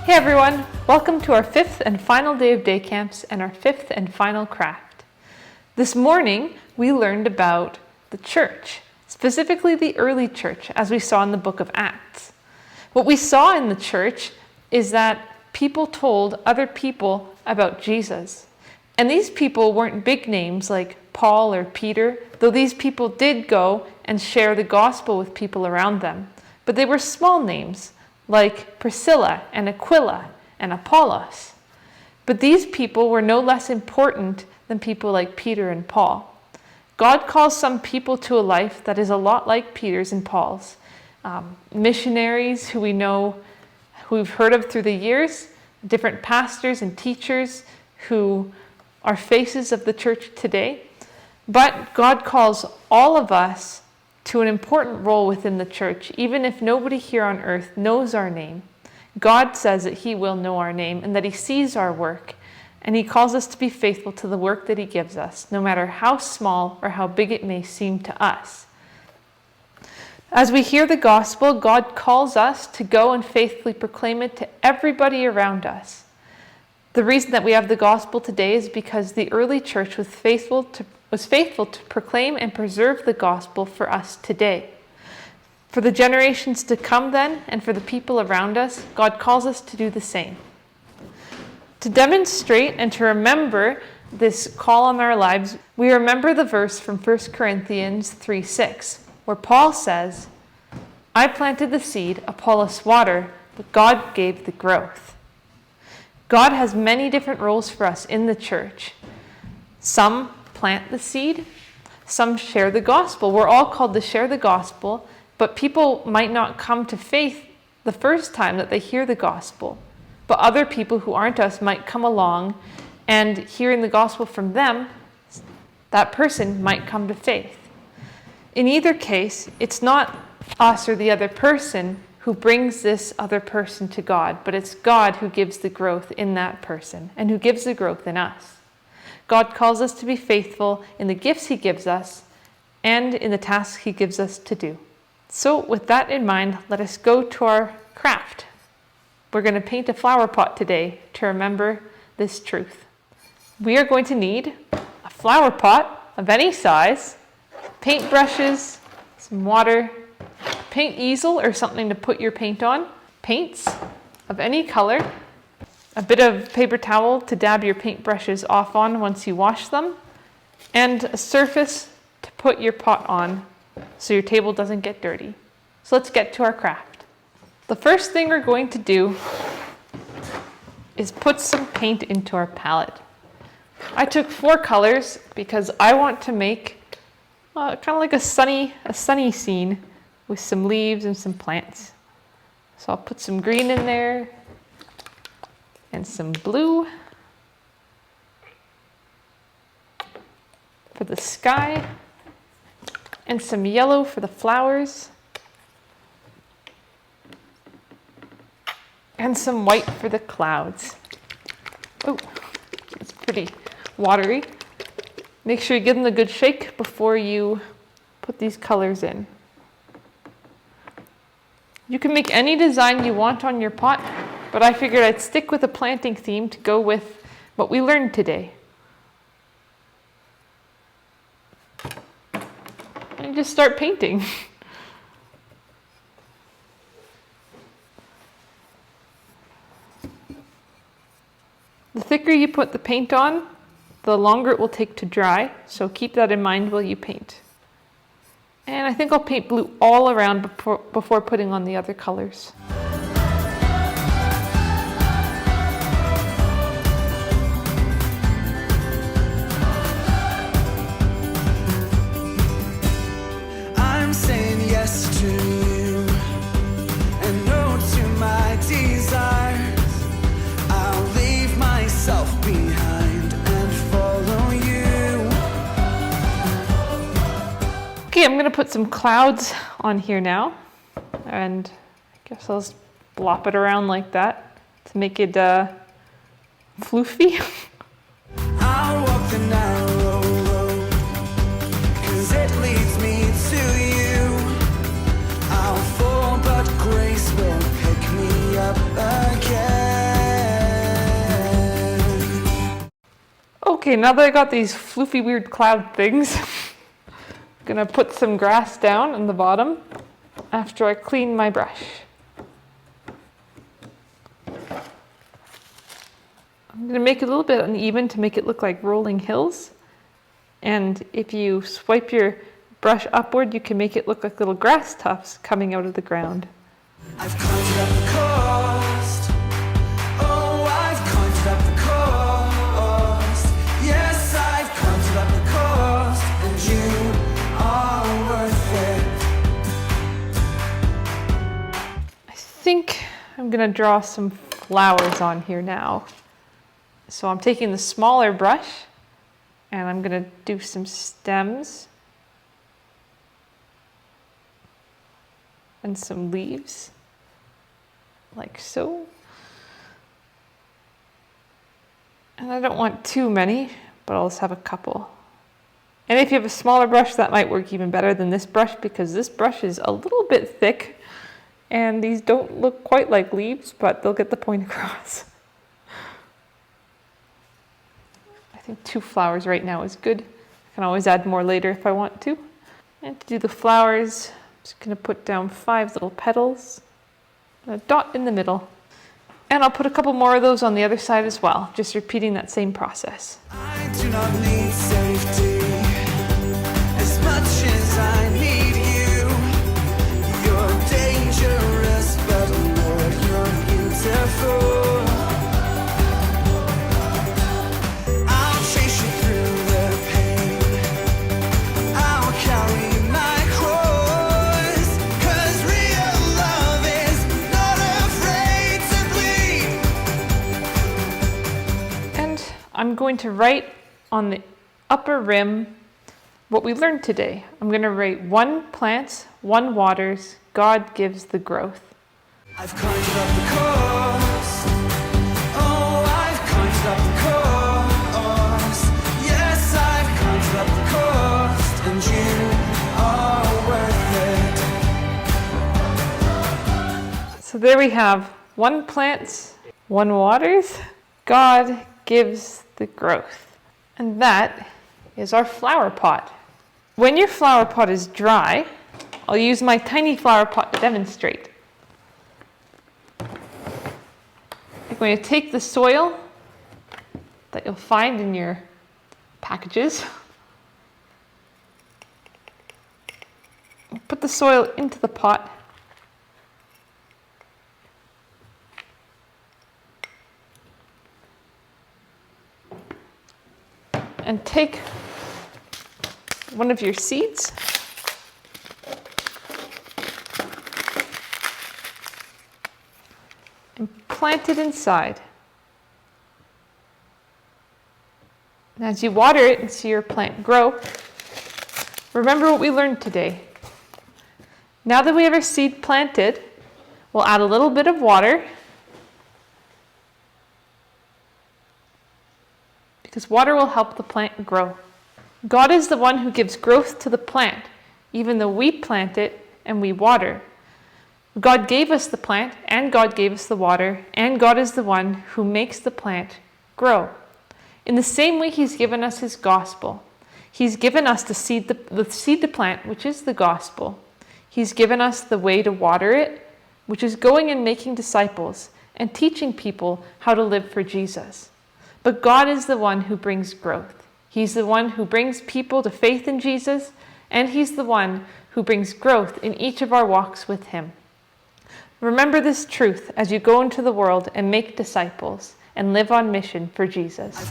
Hey everyone, welcome to our fifth and final day of day camps and our fifth and final craft. This morning we learned about the church, specifically the early church, as we saw in the book of Acts. What we saw in the church is that people told other people about Jesus. And these people weren't big names like Paul or Peter, though these people did go and share the gospel with people around them. But they were small names like Priscilla and Aquila and Apollos. But these people were no less important than people like Peter and Paul. God calls some people to a life that is a lot like Peter's and Paul's. Missionaries who we know, who we've heard of through the years, different pastors and teachers who are faces of the church today. But God calls all of us to an important role within the church, even if nobody here on earth knows our name. God says that He will know our name and that He sees our work, and He calls us to be faithful to the work that He gives us, no matter how small or how big it may seem to us. As we hear the gospel, God calls us to go and faithfully proclaim it to everybody around us. The reason that we have the gospel today is because the early church was faithful to proclaim and preserve the gospel for us today. For the generations to come then, and for the people around us, God calls us to do the same. To demonstrate and to remember this call on our lives, we remember the verse from 1 Corinthians 3:6, where Paul says, "I planted the seed, Apollos watered, but God gave the growth." God has many different roles for us in the church. Some plant the seed, some share the gospel. We're all called to share the gospel, but people might not come to faith the first time that they hear the gospel. But other people who aren't us might come along, and hearing the gospel from them, that person might come to faith. In either case, it's not us or the other person who brings this other person to God, but it's God who gives the growth in that person and who gives the growth in us. God calls us to be faithful in the gifts He gives us and in the tasks He gives us to do. So with that in mind, let us go to our craft. We're going to paint a flower pot today to remember this truth. We are going to need a flower pot of any size, paint brushes, some water, a paint easel or something to put your paint on, paints of any color, a bit of paper towel to dab your paintbrushes off on once you wash them, and a surface to put your pot on so your table doesn't get dirty. So let's get to our craft. The first thing we're going to do is put some paint into our palette. I took 4 colors because I want to make kind of like a sunny scene with some leaves and some plants. So I'll put some green in there, and some blue for the sky, and some yellow for the flowers, and some white for the clouds. Oh, it's pretty watery. Make sure you give them a good shake before you put these colors in. You can make any design you want on your pot, but I figured I'd stick with a planting theme to go with what we learned today. And just start painting. The thicker you put the paint on, the longer it will take to dry, so keep that in mind while you paint. And I think I'll paint blue all around before putting on the other colors. To you and no to my desires. I'll leave myself behind and follow you. Okay, I'm going to put some clouds on here now, and I guess I'll just blop it around like that to make it floofy. I'll walk the narrow road, 'cause it leads me to you. I'll fall, but grace will pick me up again. Okay, now that I got these floofy weird cloud things, I'm gonna put some grass down on the bottom after I clean my brush. I'm gonna make it a little bit uneven to make it look like rolling hills. And if you swipe your brush upward, you can make it look like little grass tufts coming out of the ground. I've counted up the cost. Oh, I've counted up the cost. Yes, I've counted up the cost, and you are worth it. I think I'm gonna draw some flowers on here now. So I'm taking the smaller brush and I'm gonna do some stems and some leaves, like so. And I don't want too many, but I'll just have a couple. And if you have a smaller brush, that might work even better than this brush, because this brush is a little bit thick and these don't look quite like leaves, but they'll get the point across. I think 2 flowers right now is good. I can always add more later if I want to. And to do the flowers, I'm just going to put down 5 little petals, and a dot in the middle. And I'll put a couple more of those on the other side as well, just repeating that same process. I do not need safety as much as I need you. You're dangerous, but Lord, you're beautiful. I'll chase you through the pain. I'll carry my cross, 'cause real love is not afraid to bleed. And I'm going to write on the upper rim what we learned today. I'm going to write 1 plants, 1 waters, God gives the growth. I've counted up the cost. Oh, I've counted up the cost. Yes, I've counted up the cost, and you are worth it. So there we have 1 plants, 1 waters, God gives the growth. And that is our flower pot. When your flower pot is dry, I'll use my tiny flower pot to demonstrate. I'm going to take the soil that you'll find in your packages, put the soil into the pot, and take one of your seeds and plant it inside. And as you water it and see your plant grow, remember what we learned today. Now that we have our seed planted, we'll add a little bit of water, because water will help the plant grow. God is the one who gives growth to the plant, even though we plant it and we water. God gave us the plant, and God gave us the water, and God is the one who makes the plant grow. In the same way, He's given us His gospel. He's given us the seed to plant, which is the gospel. He's given us the way to water it, which is going and making disciples and teaching people how to live for Jesus. But God is the one who brings growth. He's the one who brings people to faith in Jesus, and He's the one who brings growth in each of our walks with Him. Remember this truth as you go into the world and make disciples and live on mission for Jesus.